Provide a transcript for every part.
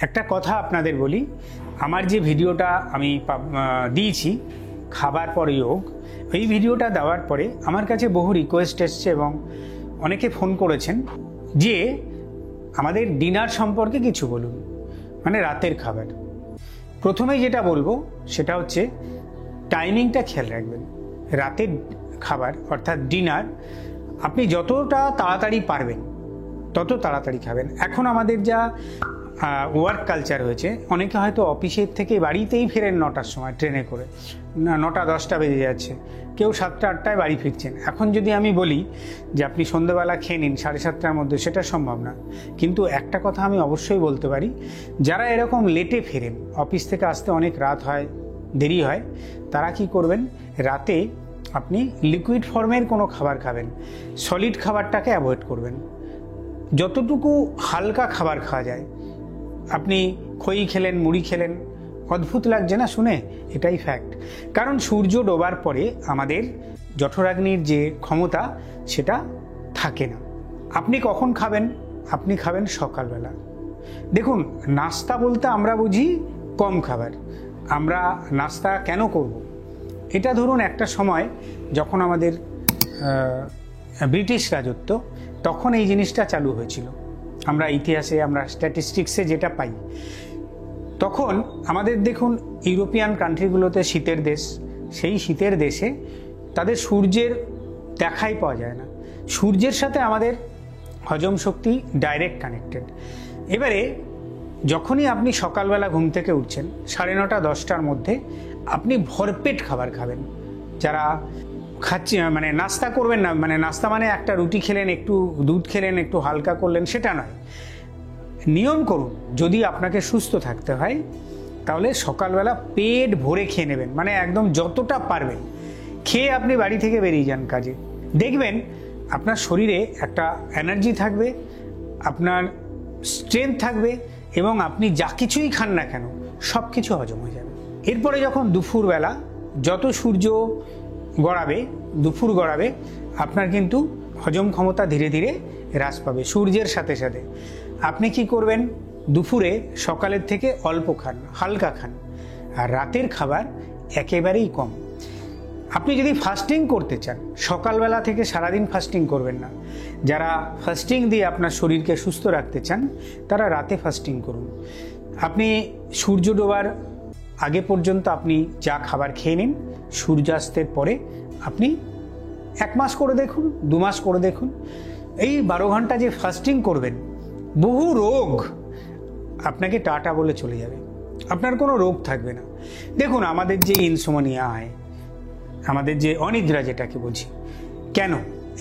একটা কথা আপনাদের বলি, আমার যে ভিডিওটা আমি দিয়েছি খাবার পর যোগ, এই ভিডিওটা দেওয়ার পরে আমার কাছে বহু রিকোয়েস্ট এসছে এবং অনেকে ফোন করেছেন যে আমাদের ডিনার সম্পর্কে কিছু বলুন, মানে রাতের খাবার। প্রথমেই যেটা বলবো সেটা হচ্ছে টাইমিংটা খেয়াল রাখবেন। রাতের খাবার অর্থাৎ ডিনার আপনি যতটা তাড়াতাড়ি পারবেন তত তাড়াতাড়ি খাবেন। এখন আমাদের যা ওয়ার্ক কালচার হয়েছে, অনেকে হয়তো অফিসের থেকে বাড়িতেই ফেরেন 9টার সময় ট্রেনে করে, 9টা 10টা বেজে যাচ্ছে, কেউ 7টা 8টায় বাড়ি ফিরছেন। এখন যদি আমি বলি যে আপনি সন্ধ্যেবেলা খেয়ে নিন 7:30টার মধ্যে, সেটা সম্ভব না। কিন্তু একটা কথা আমি অবশ্যই বলতে পারি, যারা এরকম লেটে ফেরেন, অফিস থেকে আসতে অনেক রাত হয়, দেরি হয়, তারা কি করবেন, রাতে আপনি লিকুইড ফর্মের কোনো খাবার খাবেন, সলিড খাবারটাকে অ্যাভয়েড করবেন। যতটুকু হালকা খাবার খাওয়া যায়, আপনি খই খেলেন, মুড়ি খেলেন, অদ্ভুত লাগছে না শুনে? এটাই ফ্যাক্ট। কারণ সূর্য ডোবার পরে আমাদের জঠরাগ্নির যে ক্ষমতা সেটা থাকে না। আপনি কখন খাবেন? আপনি খাবেন সকালবেলা। দেখুন, নাস্তা বলতে আমরা বুঝি কম খাবার। আমরা নাস্তা কেন করব? এটা ধরুন একটা সময় যখন আমাদের ব্রিটিশ রাজত্ব, তখন এই জিনিসটা চালু হয়েছিল। আমরা ইতিহাসে, আমরা স্ট্যাটিস্টিক্সে যেটা পাই, তখন আমাদের দেখুন ইউরোপিয়ান কান্ট্রিগুলোতে শীতের দেশ, সেই শীতের দেশে তাদের সূর্যের দেখাই পাওয়া যায় না। সূর্যের সাথে আমাদের হজম শক্তি ডাইরেক্ট কানেক্টেড। এবারে যখনই আপনি সকালবেলা ঘুম থেকে উঠছেন 9:30 10টার মধ্যে, আপনি ভরপেট খাবার খাবেন। যারা খাচ্ছি মানে নাস্তা করবেন না, মানে নাস্তা মানে একটা রুটি খেলেন, একটু দুধ খেলেন, একটু হালকা করলেন, সেটা নয়। নিয়ম করুন, যদি আপনাকে সুস্থ থাকতে হয় তাহলে সকালবেলা পেট ভরে খেয়ে নেবেন, মানে একদম যতটা পারবেন খেয়ে আপনি বাড়ি থেকে বেরিয়ে যান কাজে। দেখবেন আপনার শরীরে একটা এনার্জি থাকবে, আপনার স্ট্রেংথ থাকবে এবং আপনি যা কিছুই খান না কেন সব কিছু হজম হয়ে যাবে। এরপরে যখন দুপুরবেলা, যত সূর্য গড়াবে, দুপুর গড়াবে, আপনার কিন্তু হজম ক্ষমতা ধীরে ধীরে হ্রাস পাবে সূর্যের সাথে সাথে। আপনি কি করবেন, দুপুরে সকালের থেকে অল্প খান, হালকা খান, আর রাতের খাবার একেবারেই কম। আপনি যদি ফাস্টিং করতে চান, সকালবেলা থেকে সারাদিন ফাস্টিং করবেন না। যারা ফাস্টিং দিয়ে আপনার শরীরকে সুস্থ রাখতে চান, তারা রাতে ফাস্টিং করুন। আপনি সূর্য ডোবার আগে পর্যন্ত আপনি যা খাবার খেয়ে নিন, সূর্যাস্তের পরে আপনি 1 মাস করে দেখুন, 2 মাস করে দেখুন। এই 12 ঘন্টা যে ফাস্টিং করবেন, বহু রোগ আপনাকে টাটা বলে চলে যাবে, আপনার কোনো রোগ থাকবে না। দেখুন, আমাদের যে ইনসোমনিয়া হয়, আমাদের যে অনিদ্রা যেটাকে বলছি, কেন?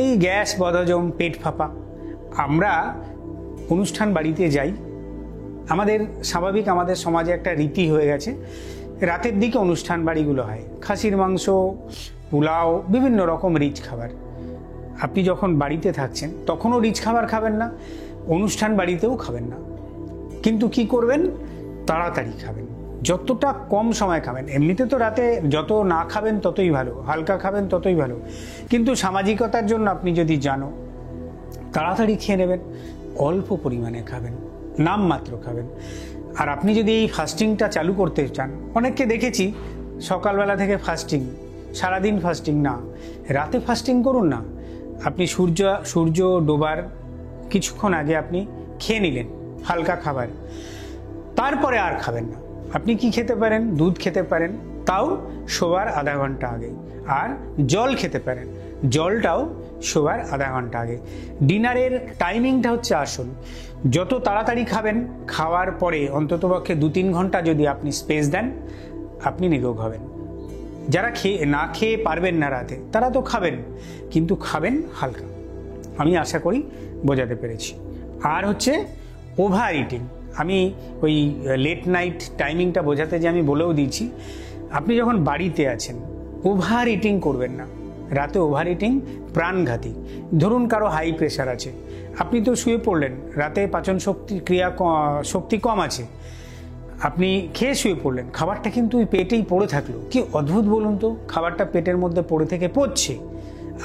এই গ্যাস, বদহজম, পেট ফাঁপা। আমরা অনুষ্ঠান বাড়িতে যাই, আমাদের স্বাভাবিক, আমাদের সমাজে একটা রীতি হয়ে গেছে, রাতের দিকে অনুষ্ঠান বাড়িগুলো হয়, খাসির মাংস, পোলাও, বিভিন্ন রকম রিচ খাবার। আপনি যখন বাড়িতে থাকছেন তখনও রিচ খাবার খাবেন না, অনুষ্ঠান বাড়িতেও খাবেন না। কিন্তু কি করবেন, তাড়াতাড়ি খাবেন, যতটা কম সময় খাবেন। এমনিতে তো রাতে যত না খাবেন ততই ভালো, হালকা খাবেন ততই ভালো, কিন্তু সামাজিকতার জন্য আপনি যদি জানো, তাড়াতাড়ি খেয়ে নেবেন, অল্প পরিমাণে খাবেন, নামমাত্র খাবেন। আর আপনি যদি এই ফাস্টিংটা চালু করতে চান, অনেককে দেখেছি সকালবেলা থেকে ফাস্টিং, সারাদিন ফাস্টিং না, রাতে ফাস্টিং করুন না। আপনি সূর্য ডোবার কিছুক্ষণ আগে আপনি খেয়ে নিলেন হালকা খাবার, তারপরে আর খাবেন না। আপনি কি খেতে পারেন? দুধ খেতে পারেন, তাও শোবার আধা ঘন্টা আগে। আর জল খেতে পারেন, জলটাও শোবার আধা ঘন্টা আগে। ডিনারের টাইমিংটা হচ্ছে আসল। যত তাড়াতাড়ি খাবেন, খাওয়ার পরে অন্ততপক্ষে 2-3 ঘন্টা যদি আপনি স্পেস দেন, আপনি নিরোগ হবেন। যারা না খেয়ে পারবেন না রাতে, তারা তো খাবেন, কিন্তু খাবেন হালকা। আমি আশা করি বোঝাতে পেরেছি। আর হচ্ছে ওভার ইটিং। আমি ওই লেট নাইট টাইমিংটা বোঝাতে যে আমি বলেও দিয়েছি, আপনি যখন বাড়িতে আছেন ওভার ইটিং করবেন না। রাতে ওভার ইটিং প্রাণঘাতী। ধরুন কারো হাই প্রেশার আছে, আপনি তো শুয়ে পড়লেন, রাতে পাচন শক্তি কম আছে, আপনি খেয়ে শুয়ে পড়লেন, খাবারটা কিন্তু ওই পেটেই পড়ে থাকলো। কি অদ্ভুত বলুন তো, খাবারটা পেটের মধ্যে পড়ে থেকে পড়ছে।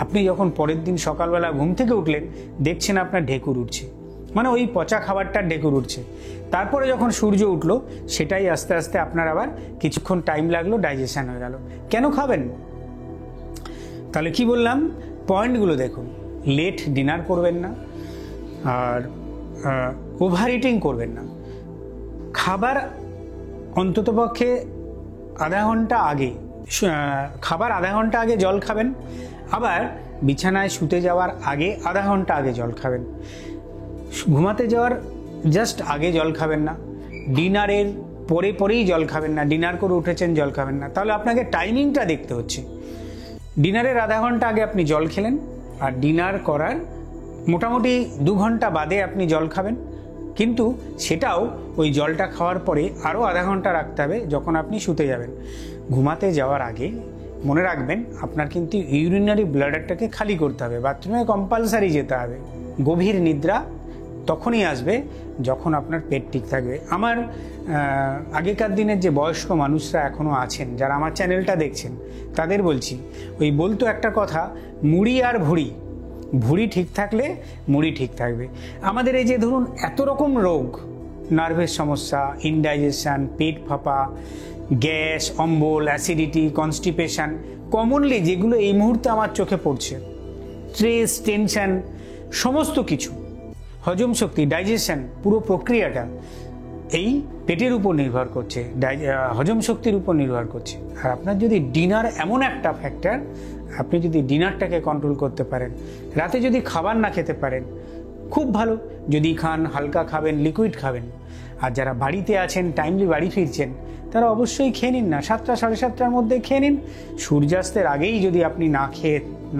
আপনি যখন পরের দিন সকালবেলা ঘুম থেকে উঠলেন, দেখছেন আপনার ঢেকুর উঠছে, মানে ওই পচা খাবারটা ঢেকুর উঠছে। তারপরে যখন সূর্য উঠলো, সেটাই আস্তে আস্তে আপনার আবার কিছুক্ষণ টাইম লাগলো, ডাইজেশন হয়ে গেল। কেন খাবেন? তাহলে কি বললাম, পয়েন্টগুলো দেখুন। লেট ডিনার করবেন না, আর ওভার ইটিং করবেন না। খাবার অন্ততপক্ষে আধা ঘন্টা আগে, খাবার আধা ঘন্টা আগে জল খাবেন। আবার বিছানায় শুতে যাওয়ার আগে আধা ঘন্টা আগে জল খাবেন। ঘুমাতে যাওয়ার জাস্ট আগে জল খাবেন না। ডিনারের পরেই জল খাবেন না। ডিনার করে উঠেছেন, জল খাবেন না। তাহলে আপনাকে টাইমিংটা দেখতে হচ্ছে। ডিনারের আধা ঘন্টা আগে আপনি জল খেলেন, আর ডিনার করার মোটামুটি 2 ঘন্টা বাদে আপনি জল খাবেন। কিন্তু সেটাও ওই জলটা খাওয়ার পরে আরও আধা ঘন্টা রাখতে হবে, যখন আপনি শুতে যাবেন। ঘুমাতে যাওয়ার আগে মনে রাখবেন, আপনার কিন্তু ইউরিনারি ব্লাডারটাকে খালি করতে হবে, বাথরুমে কম্পালসারি যেতে হবে। গভীর নিদ্রা তখনই আসবে যখন আপনার পেট ঠিক থাকবে। আমার আগেকার দিনের যে বয়স্ক মানুষরা এখনও আছেন, যারা আমার চ্যানেলটা দেখছেন, তাদের বলছি, ওই বলতো একটা কথা, মুড়ি আর ভুঁড়ি, ভুঁড়ি ঠিক থাকলে মুড়ি ঠিক থাকবে। আমাদের এই যে ধরুন এত রকম রোগ, নার্ভের সমস্যা, ইনডাইজেশন, পেট ফাঁপা, গ্যাস, অম্বল, অ্যাসিডিটি, কনস্টিপেশন, কমনলি যেগুলো এই মুহূর্তে আমার চোখে পড়ছে, স্ট্রেস, টেনশন, সমস্ত কিছু, হজম শক্তি, ডাইজেশন, পুরো প্রক্রিয়াটা এই পেটের উপর নির্ভর করছে, হজম শক্তির উপর নির্ভর করছে। আর আপনার যদি ডিনার এমন একটা ফ্যাক্টর, আপনি যদি ডিনারটাকে কন্ট্রোল করতে পারেন, রাতে যদি খাবার না খেতে পারেন, খুব ভালো। যদি খান, হালকা খাবেন, লিকুইড খাবেন। আর যারা বাড়িতে আছেন, টাইমলি বাড়ি ফিরছেন, তারা অবশ্যই খেয়ে নিন না, 7টা 7:30টার মধ্যে খেয়ে নিন। সূর্যাস্তের আগেই যদি আপনি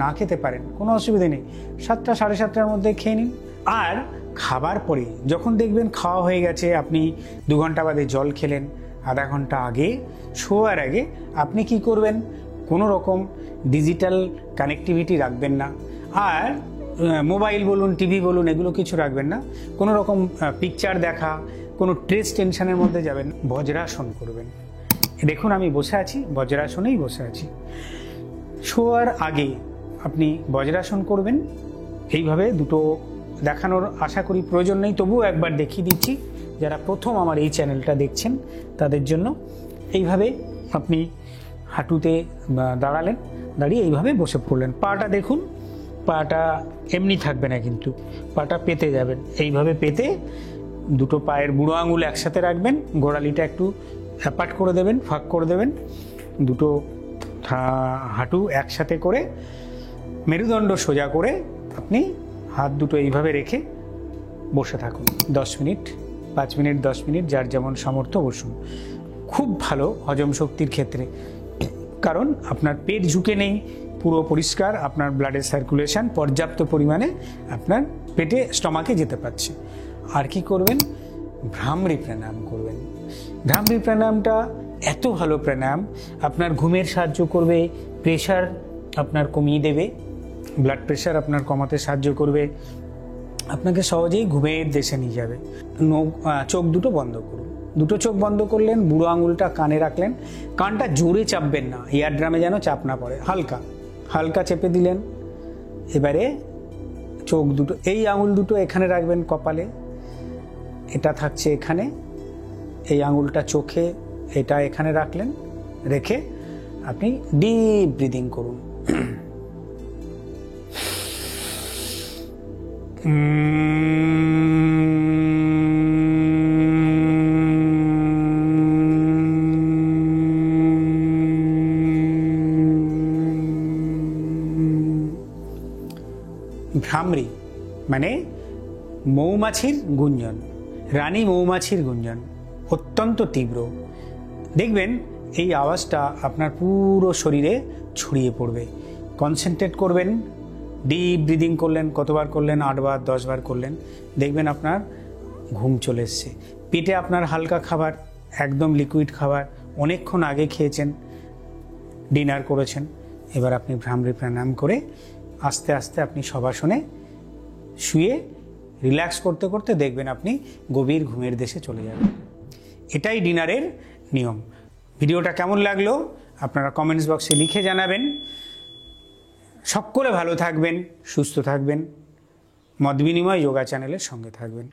না খেতে পারেন, কোনো অসুবিধা নেই, 7টা 7:30টার মধ্যে খেয়ে নিন। আর খাবার পরে যখন দেখবেন খাওয়া হয়ে গেছে, আপনি 2 ঘন্টা বাদে জল খেলেন, আধা ঘন্টা আগে শোয়ার আগে আপনি কি করবেন, কোনো রকম ডিজিটাল কানেক্টিভিটি রাখবেন না। আর মোবাইল বলুন, টিভি বলুন, এগুলো কিছু রাখবেন না। কোনো রকম পিকচার দেখা, কোনো স্ট্রেস টেনশনের মধ্যে যাবেন। বজ্রাসন করবেন। দেখুন আমি বসে আছি, বজ্রাসনেই বসে আছি। শোয়ার আগে আপনি বজ্রাসন করবেন। এইভাবে দুটো দেখানোর আশা করি প্রয়োজন নেই, তবুও একবার দেখিয়ে দিচ্ছি যারা প্রথম আমার এই চ্যানেলটা দেখছেন তাদের জন্য। এইভাবে আপনি হাঁটুতে দাঁড়ালেন, দাঁড়িয়ে এইভাবে বসে পড়লেন। পাটা দেখুন, পাটা এমনি থাকবে না, কিন্তু পাটা পেতে যাবেন। এইভাবে পেতে দুটো পায়ের বুড়ো আঙুল একসাথে রাখবেন, গোড়ালিটা একটু অ্যাপার্ট করে দেবেন, ফাঁক করে দেবেন। দুটো হাঁটু একসাথে করে মেরুদণ্ড সোজা করে আপনি হাত দুটো এইভাবে রেখে বসে থাকুন 10 মিনিট, 5 মিনিট, 10 মিনিট, যার যেমন সামর্থ্য বসুন। খুব ভালো হজম শক্তির ক্ষেত্রে, কারণ আপনার পেট ঝুঁকে নেই, পুরো পরিষ্কার, আপনার ব্লাডের সার্কুলেশন পর্যাপ্ত পরিমাণে আপনার পেটে, স্টমাকে যেতে পারছে। আর কি করবেন, ভ্রামরী প্রাণায়াম করবেন। ভ্রামরী প্রাণায়ামটা এত ভালো প্রাণায়াম, আপনার ঘুমের সাহায্য করবে, প্রেশার আপনার কমিয়ে দেবে, ব্লাড প্রেশার আপনার কমাতে সাহায্য করবে, আপনাকে সহজেই ঘুমের দেশে নিয়ে যাবে। চোখ দুটো বন্ধ করুন। দুটো চোখ বন্ধ করলেন, বুড়ো আঙুলটা কানে রাখলেন, কানটা জোরে চাপবেন না, ইয়ার ড্রামে যেন চাপ না পড়ে, হালকা হালকা চেপে দিলেন। এবারে চোখ দুটো, এই আঙুল দুটো এখানে রাখবেন কপালে, এটা থাকছে এখানে, এই আঙুলটা চোখে, এটা এখানে রাখলেন। রেখে আপনি ডিপ ব্রিদিং করুন। ভ্রামরী মানে মৌমাছির গুঞ্জন, রানী মৌমাছির গুঞ্জন, অত্যন্ত তীব্র। দেখবেন এই আওয়াজটা আপনার পুরো শরীরে ছড়িয়ে পড়বে। কনসেন্ট্রেট করবেন, ডিপ ব্রিদিং করলেন, কতবার করলেন, 8 বার 10 বার করলেন, দেখবেন আপনার ঘুম চলে এসছে। পেটে আপনার হালকা খাবার, একদম লিকুইড খাবার, অনেকক্ষণ আগে খেয়েছেন, ডিনার করেছেন। এবার আপনি ভ্রামরী প্রাণায়াম করে আস্তে আস্তে আপনি শবাসনে শুয়ে রিল্যাক্স করতে করতে দেখবেন আপনি গভীর ঘুমের দেশে চলে যাবেন। এটাই ডিনারের নিয়ম। ভিডিওটা কেমন লাগলো আপনারা কমেন্টস বক্সে লিখে জানাবেন। সকলে ভালো থাকবেন, সুস্থ থাকবেন। মত বিনিময় যোগা চ্যানেলের সঙ্গে থাকবেন।